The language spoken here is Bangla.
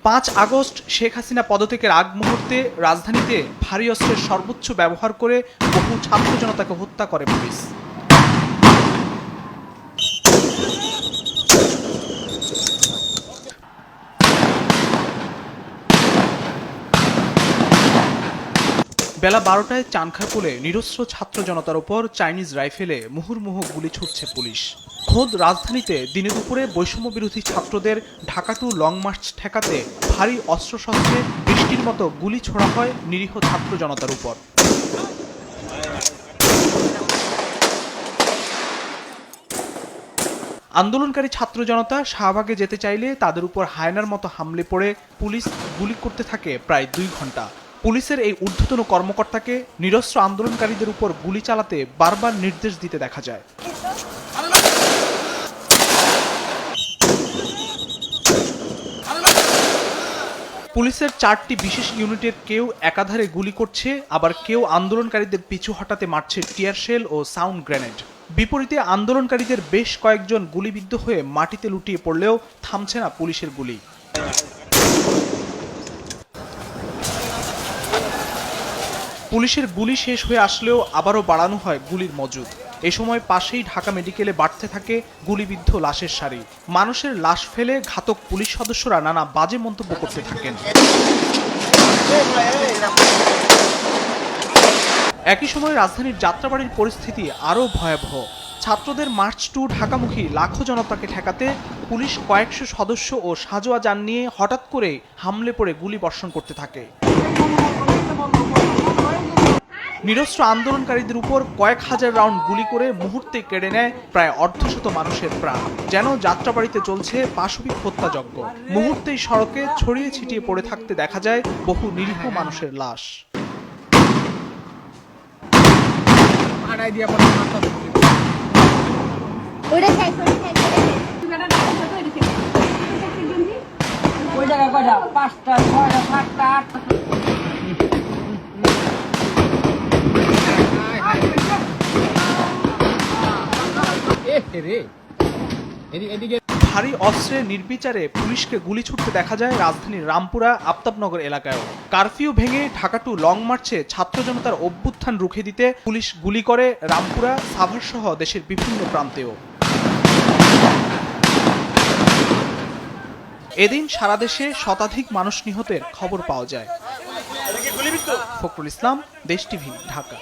5 আগস্ট শেখ হাসিনা পদত্যাগের আগ মুহূর্তে রাজধানীতে ভারী অস্ত্রের সর্বোচ্চ ব্যবহার করে বহু ছাত্র জনতাকে হত্যা করে পুলিশ। বেলা 12টায় চানখারপুলে নিরস্ত্র ছাত্র জনতার উপর চাইনিজ রাইফেলে মুহুর্মুহু গুলি ছুটছে পুলিশ। খোদ রাজধানীতে দিনে দুপুরে বৈষম্য বিরোধী ছাত্রদের ঢাকা টু লং মার্চ ঠেকাতে ভারী অস্ত্রশস্ত্রে বৃষ্টির মতো গুলি ছোড়া হয় নিরীহ ছাত্র জনতার উপর। আন্দোলনকারী ছাত্র জনতা শাহবাগে যেতে চাইলে তাদের উপর হায়নার মতো হামলে পড়ে পুলিশ গুলি করতে থাকে প্রায় 2 ঘন্টা। পুলিশের এই ঊর্ধ্বতন কর্মকর্তাকে নিরস্ত্র আন্দোলনকারীদের উপর গুলি চালাতে বারবার নির্দেশ দিতে দেখা যায়। পুলিশের 4টি বিশেষ ইউনিটের কেউ একাধারে গুলি করছে, আবার কেউ আন্দোলনকারীদের পিছু হটাতে মারছে টিয়ার শেল ও সাউন্ড গ্রেনেড। বিপরীতে আন্দোলনকারীদের বেশ কয়েকজন গুলিবিদ্ধ হয়ে মাটিতে লুটিয়ে পড়লেও থামছে না পুলিশের গুলি। পুলিশের গুলি শেষ হয়ে আসলেও আবারও বাড়ানো হয় গুলির মজুদ। এ সময় পাশেই ঢাকা মেডিকেলে বাড়তে থাকে গুলিবিদ্ধ লাশের সারি। মানুষের লাশ ফেলে ঘাতক পুলিশ সদস্যরা নানা বাজে মন্তব্য করতে থাকেন। একই সময় রাজধানীর যাত্রাবাড়ির পরিস্থিতি আরও ভয়াবহ। ছাত্রদের মার্চ টু ঢাকামুখী লাখো জনতাকে ঠেকাতে পুলিশ কয়েকশো সদস্য ও সাজোয়া যান নিয়ে হঠাৎ করে হামলে পড়ে গুলি বর্ষণ করতে থাকে। নিরস্ত্র আন্দোলনকারীদের উপর কয়েক হাজার রাউন্ড গুলি করে মুহূর্তে কেড়ে নেয় প্রায় অর্ধশত মানুষের প্রাণ। যেন যাত্রাবাড়িতে চলছে পাশবিক হত্যাযজ্ঞ। মুহূর্তেই সড়কে ছড়িয়ে ছিটিয়ে পড়ে থাকতে দেখা যায় বহু নিরীহ মানুষের লাশ। ভারী অস্ত্রে নির্বিচারে পুলিশকে গুলি ছুটতে দেখা যায় রাজধানীর রামপুরা আফতাবনগর এলাকায়ও। কারফিউ ভেঙে ঢাকা টু লং মার্চে ছাত্র জনতার অভ্যুত্থান রুখে দিতে পুলিশ গুলি করে রামপুরা, সাভার সহ দেশের বিভিন্ন প্রান্তেও। এদিন সারা দেশে শতাধিক মানুষ নিহতের খবর পাওয়া যায়। ফখরুল ইসলাম, দেশ টিভি, ঢাকা।